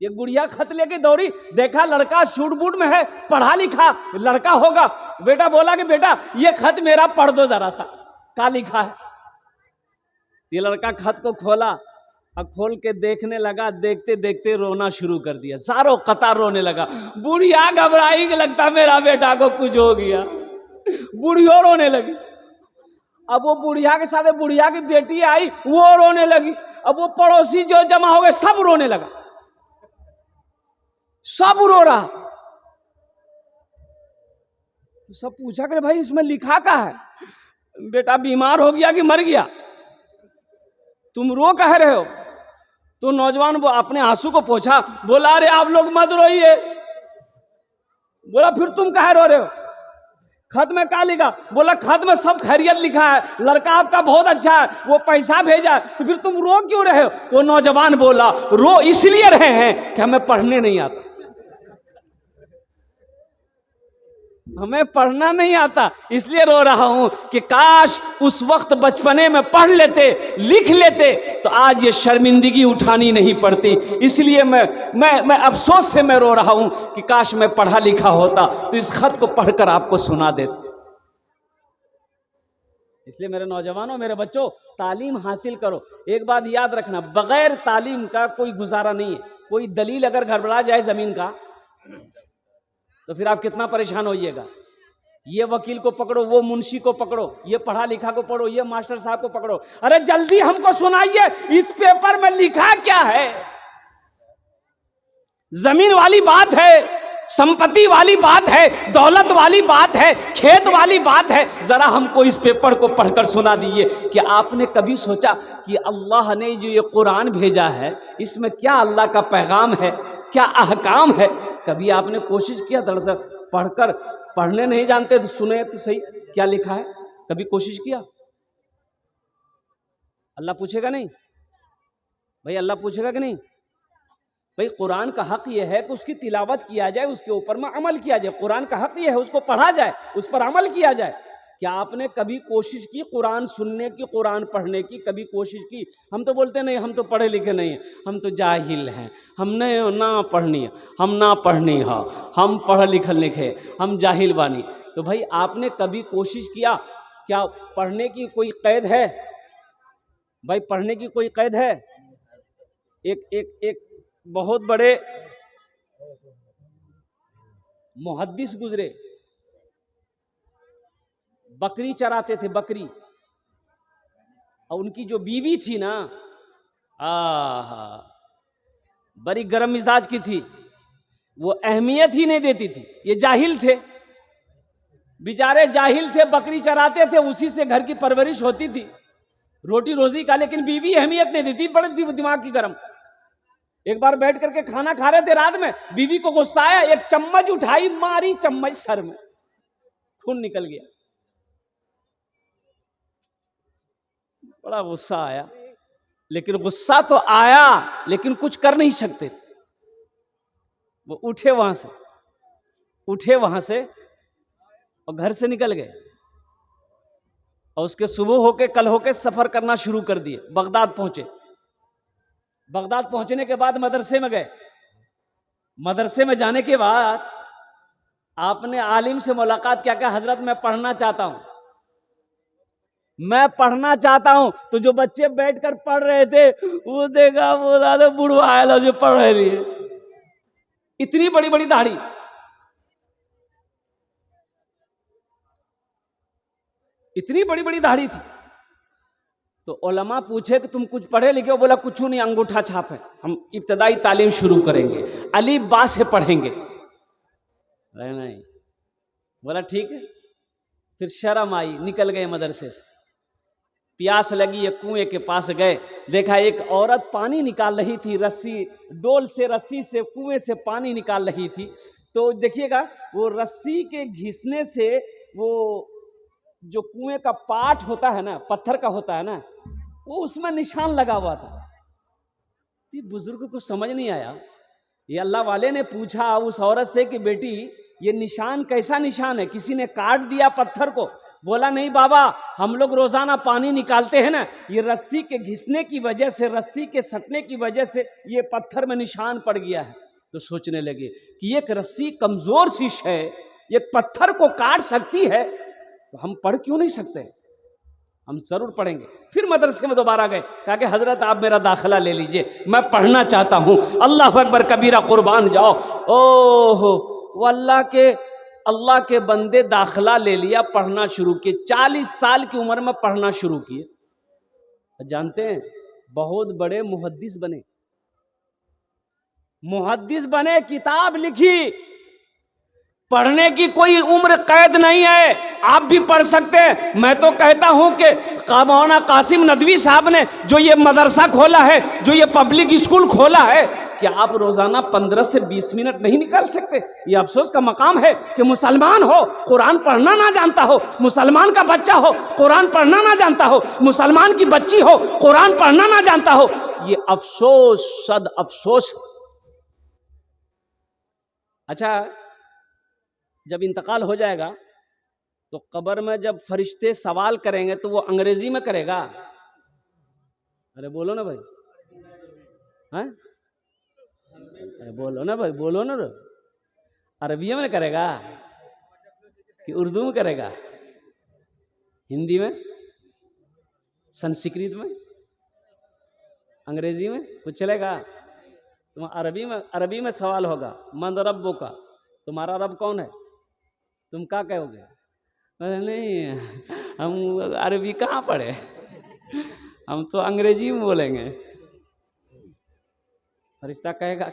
एक बुढ़िया खत लेके दौड़ी, देखा लड़का सूट बूट में है, पढ़ा लिखा लड़का होगा। बेटा बोला कि बेटा ये खत मेरा पढ़ दो जरा सा, क्या लिखा है। ये लड़का खत को खोला और खोल के देखने लगा, देखते देखते रोना शुरू कर दिया, सारों कतार रोने लगा। बुढ़िया घबराई कि लगता मेरा बेटा को कुछ हो गया, बुढ़िया रोने लगी। अब वो बुढ़िया के साथ बुढ़िया की बेटी आई, वो रोने लगी। अब वो पड़ोसी जो जमा हो गए सब रोने लगा, सब रो रहा। तो सब पूछा करे भाई इसमें लिखा क्या है। बेटा बीमार हो गया कि मर गया, तुम रो कह रहे हो। तो नौजवान वो अपने आंसू को पोंछा, बोला अरे आप लोग मत रोइए। बोला फिर तुम कह रो रहे हो, खत में क्या लिखा। बोला खत में सब खैरियत लिखा है, लड़का आपका बहुत अच्छा है, वो पैसा भेजा है, तो फिर तुम रो क्यों रहे हो। तो नौजवान बोला रो इसलिए रहे हैं कि हमें पढ़ने नहीं आता, हमें पढ़ना नहीं आता, इसलिए रो रहा हूं कि काश उस वक्त बचपने में पढ़ लेते लिख लेते तो आज ये शर्मिंदगी उठानी नहीं पड़ती। इसलिए मैं अफसोस से मैं रो रहा हूं कि काश मैं पढ़ा लिखा होता तो इस खत को पढ़कर आपको सुना देता। इसलिए मेरे नौजवानों, मेरे बच्चों, तालीम हासिल करो। एक बात याद रखना, बगैर तालीम का कोई गुजारा नहीं है। कोई दलील अगर गड़बड़ा जाए जमीन का तो फिर आप कितना परेशान होइएगा। ये वकील को पकड़ो, वो मुंशी को पकड़ो, ये पढ़ा लिखा को पकड़ो, ये मास्टर साहब को पकड़ो। अरे जल्दी हमको सुनाइए इस पेपर में लिखा क्या है। जमीन वाली बात है, संपत्ति वाली बात है, दौलत वाली बात है, खेत वाली बात है। जरा हमको इस पेपर को पढ़कर सुना दीजिए कि आपने कभी सोचा कि अल्लाह ने जो ये कुरान भेजा है इसमें क्या अल्लाह का पैगाम है, क्या अहकाम है। कभी आपने कोशिश किया दरअसल पढ़कर, पढ़ने नहीं जानते तो सुने तो सही क्या लिखा है, कभी कोशिश किया। अल्लाह पूछेगा नहीं भाई, अल्लाह पूछेगा कि नहीं भाई। कुरान का हक यह है कि उसकी तिलावत किया जाए, उसके ऊपर में अमल किया जाए। कुरान का हक यह है उसको पढ़ा जाए, उस पर अमल किया जाए। क्या आपने कभी कोशिश की कुरान सुनने की, कुरान पढ़ने की कभी कोशिश की। हम तो बोलते नहीं, हम तो पढ़े लिखे नहीं हैं, हम तो जाहिल हैं, हमने ना पढ़नी है, हम ना पढ़नी है, हम पढ़ लिखल लिखे, हम जाहिल बानी। तो भाई आपने कभी कोशिश किया, क्या पढ़ने की कोई कैद है भाई, पढ़ने की कोई कैद है। एक बहुत बड़े मुहद्दिस गुजरे, बकरी चराते थे, बकरी, और उनकी जो बीवी थी ना, बड़ी गर्म मिजाज की थी, वो अहमियत ही नहीं देती थी। ये जाहिल थे, बेचारे जाहिल थे, बकरी चराते थे, उसी से घर की परवरिश होती थी, रोटी रोजी का, लेकिन बीवी अहमियत नहीं देती, बड़े दिमाग की गर्म। एक बार बैठ करके खाना खा रहे थे रात में, बीवी को गुस्सा आया, एक चम्मच उठाई, मारी चम्मच सर में, खून निकल गया। बड़ा गुस्सा आया, लेकिन गुस्सा तो आया लेकिन कुछ कर नहीं सकते। वो उठे वहां से और घर से निकल गए, और उसके सुबह होके कल होके सफर करना शुरू कर दिए। बगदाद पहुंचे, बगदाद पहुंचने के बाद मदरसे में गए। मदरसे में जाने के बाद आपने आलिम से मुलाकात क्या कहा, हजरत मैं पढ़ना चाहता हूं, मैं पढ़ना चाहता हूं। तो जो बच्चे बैठकर पढ़ रहे थे वो देखा, बोला तो बुढ़वा आया जो पढ़ रहे लिए, इतनी बड़ी बड़ी दाढ़ी, इतनी बड़ी बड़ी दाढ़ी थी। तो उलमा पूछे कि तुम कुछ पढ़े लिखे हो। बोला कुछ नहीं, अंगूठा छाप है, हम इब्तदाई तालीम शुरू करेंगे, अली बा से पढ़ेंगे। नहीं, बोला ठीक है। फिर शर्म आई, निकल गए मदरसे से। प्यास लगी, एक कुएं के पास गए, देखा एक औरत पानी निकाल रही थी, रस्सी डोल से, रस्सी से कुएं से पानी निकाल रही थी। तो देखिएगा वो रस्सी के घिसने से वो जो कुएं का पाट होता है ना, पत्थर का होता है ना, वो उसमें निशान लगा हुआ था। बुजुर्ग को समझ नहीं आया। ये अल्लाह वाले ने पूछा उस औरत से कि बेटी ये निशान कैसा निशान है, किसी ने काट दिया पत्थर को। बोला नहीं बाबा, हम लोग रोजाना पानी निकालते हैं ना, ये रस्सी के घिसने की वजह से, रस्सी के सटने की वजह से ये पत्थर में निशान पड़ गया है। तो सोचने लगे कि एक रस्सी कमजोर सी है, एक पत्थर को काट सकती है, तो हम पढ़ क्यों नहीं सकते? हम जरूर पढ़ेंगे। फिर मदरसे में दोबारा गए, कहा कि हजरत आप मेरा दाखिला ले लीजिए, मैं पढ़ना चाहता हूं। अल्लाह अकबर कबीरा, कुर्बान जाओ। ओहो, वो अल्लाह के बंदे दाखिला ले लिया, पढ़ना शुरू किए। 40 साल की उम्र में पढ़ना शुरू किए। जानते हैं, बहुत बड़े मुहद्दिस बने, किताब लिखी। पढ़ने की कोई उम्र कैद नहीं है, आप भी पढ़ सकते हैं। मैं तो कहता हूं कि मौलाना कासिम नदवी साहब ने जो ये मदरसा खोला है, जो ये पब्लिक स्कूल खोला है, कि आप रोजाना 15 से 20 मिनट नहीं निकाल सकते? ये अफसोस का मकाम है कि मुसलमान हो, कुरान पढ़ना ना जानता हो, मुसलमान का बच्चा हो, कुरान पढ़ना ना जानता हो, मुसलमान की बच्ची हो, कुरान पढ़ना ना जानता हो। ये अफसोस, सद अफसोस। अच्छा, जब इंतकाल हो जाएगा तो कब्र में जब फरिश्ते सवाल करेंगे तो वो अंग्रेजी में करेगा? अरे बोलो ना भाई, हैं? अरे बोलो ना भाई, बोलो ना। अरबी में करेगा कि उर्दू में करेगा? हिंदी में, संस्कृत में, अंग्रेजी में कुछ चलेगा? तुम अरबी में सवाल होगा, मन रब्बो का, तुम्हारा रब कौन है? तुम क्या कहोगे? नहीं, हम अरबी कहाँ पढ़े, हम तो अंग्रेजी में बोलेंगे। फरिश्ता कहेगा।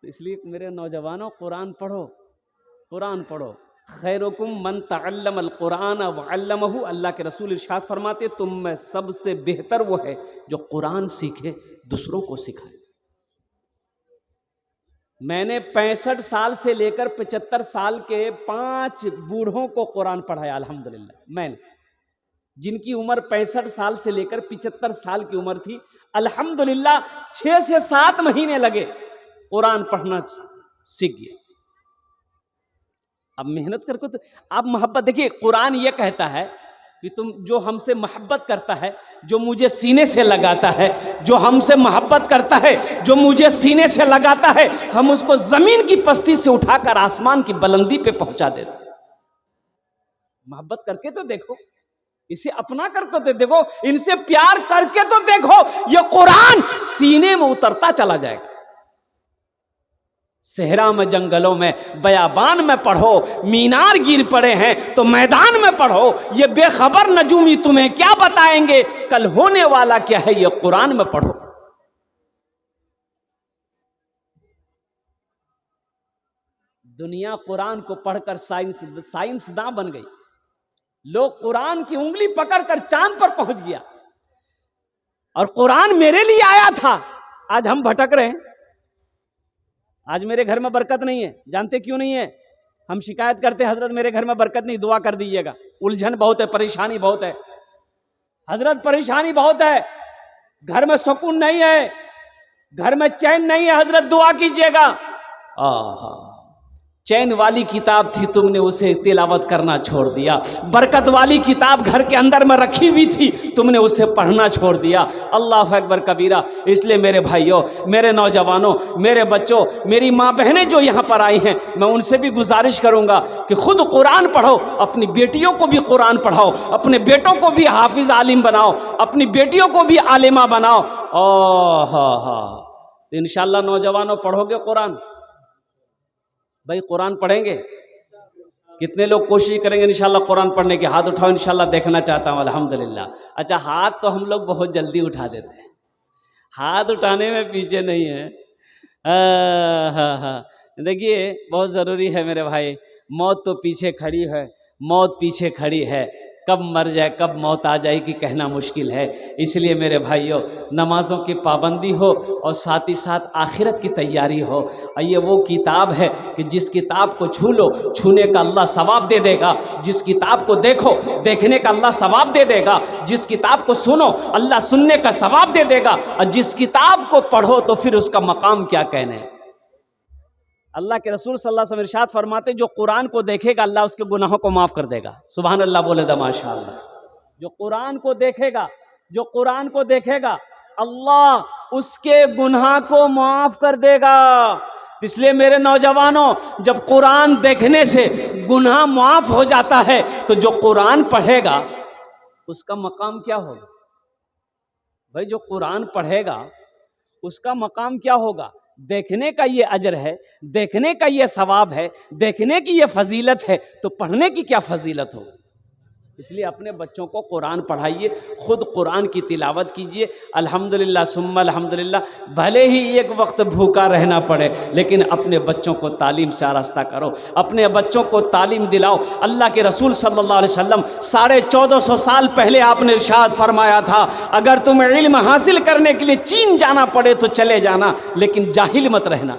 तो इसलिए मेरे नौजवानों, कुरान पढ़ो, कुरान पढ़ो। खैरुकुम मन तअल्लम अल कुरान व अल्लमहु, अल्लाह के रसूल इरशाद फरमाते, तुम में सबसे बेहतर वो है जो कुरान सीखे, दूसरों को सिखाए। मैंने 65 साल से लेकर 75 साल के 5 बूढ़ों को कुरान पढ़ाया, अल्हम्दुलिल्लाह। मैंने, जिनकी उम्र 65 साल से लेकर 75 साल की उम्र थी, अल्हम्दुलिल्लाह 6 से 7 महीने लगे, कुरान पढ़ना सीख गए। अब मेहनत करके तो आप मोहब्बत, देखिए कुरान ये कहता है कि तुम जो हमसे मोहब्बत करता है, जो मुझे सीने से लगाता है, जो हमसे मोहब्बत करता है, जो मुझे सीने से लगाता है, हम उसको जमीन की पस्ती से उठाकर आसमान की बुलंदी पे पहुंचा देते हैं। मोहब्बत करके तो देखो, इसे अपना करके तो देखो, इनसे प्यार करके तो देखो, ये कुरान सीने में उतरता चला जाएगा। सहरा में, जंगलों में, बयाबान में पढ़ो, मीनार गिर पड़े हैं तो मैदान में पढ़ो। ये बेखबर नजूमी तुम्हें क्या बताएंगे, कल होने वाला क्या है, ये कुरान में पढ़ो। दुनिया कुरान को पढ़कर साइंसदान बन गई। लोग कुरान की उंगली पकड़कर चांद पर पहुंच गया, और कुरान मेरे लिए आया था। आज हम भटक रहे हैं। आज मेरे घर में बरकत नहीं है, जानते क्यों नहीं है? हम शिकायत करते हैं, हजरत मेरे घर में बरकत नहीं, दुआ कर दीजिएगा। उलझन बहुत है, परेशानी बहुत है हजरत, परेशानी बहुत है, घर में सुकून नहीं है, घर में चैन नहीं है हजरत, दुआ कीजिएगा। आहा, चैन वाली किताब थी, तुमने उसे तिलावत करना छोड़ दिया। बरकत वाली किताब घर के अंदर में रखी हुई थी, तुमने उसे पढ़ना छोड़ दिया। अल्लाह अकबर कबीरा। इसलिए मेरे भाइयों, मेरे नौजवानों, मेरे बच्चों, मेरी माँ बहनें जो यहाँ पर आई हैं, मैं उनसे भी गुजारिश करूँगा कि खुद कुरान पढ़ो, अपनी बेटियों को भी कुरान पढ़ाओ, अपने बेटों को भी हाफिज आलिम बनाओ, अपनी बेटियों को भी आलिमा बनाओ। तो इंशाअल्लाह नौजवानों, पढ़ोगे कुरान? भाई कुरान पढ़ेंगे? कितने लोग कोशिश करेंगे इंशाल्लाह कुरान पढ़ने की? हाथ उठाओ, इंशाल्लाह देखना चाहता हूँ। अल्हम्दुलिल्लाह। अच्छा, हाथ तो हम लोग बहुत जल्दी उठा देते हैं, हाथ उठाने में पीछे नहीं है। हाँ, देखिए बहुत ज़रूरी है मेरे भाई, मौत तो पीछे खड़ी है, मौत पीछे खड़ी है, कब मर जाए, कब मौत आ जाएगी कहना मुश्किल है। इसलिए मेरे भाइयों, नमाज़ों की पाबंदी हो और साथ ही साथ आखिरत की तैयारी हो। ये वो किताब है कि जिस किताब को छू लो, छूने का अल्लाह सवाब दे देगा। जिस किताब को देखो, देखने का अल्लाह सवाब दे देगा। जिस किताब को सुनो, अल्लाह सुनने का सवाब दे देगा। और जिस किताब को पढ़ो तो फिर उसका मकाम क्या कहने। अल्लाह के रसूल सल्लल्लाहु अलैहि वसल्लम इरशाद फरमाते जो कुरान को देखेगा अल्लाह उसके गुनाहों को माफ़ कर देगा। सुभान अल्लाह बोले दा माशाअल्लाह। जो कुरान को देखेगा, जो कुरान को देखेगा अल्लाह उसके गुनाह को माफ़ कर देगा। इसलिए मेरे नौजवानों, जब कुरान देखने से गुनाह माफ़ हो जाता है तो जो कुरान पढ़ेगा उसका मकाम क्या होगा भाई? जो कुरान पढ़ेगा उसका मकाम क्या होगा? देखने का ये अजर है, देखने का ये सवाब है, देखने की ये फजीलत है, तो पढ़ने की क्या फजीलत होगी? इसलिए अपने बच्चों को कुरान पढ़ाइए, खुद कुरान की तिलावत कीजिए। अल्हम्दुलिल्लाह सुम्मा अल्हम्दुलिल्लाह, भले ही एक वक्त भूखा रहना पड़े लेकिन अपने बच्चों को तालीम से आरास्ता करो, अपने बच्चों को तालीम दिलाओ। अल्लाह के रसूल सल्लल्लाहु अलैहि वसल्लम 1450 साल पहले आपने इरशाद फरमाया था, अगर तुम्हें इल्म हासिल करने के लिए चीन जाना पड़े तो चले जाना, लेकिन जाहिल मत रहना।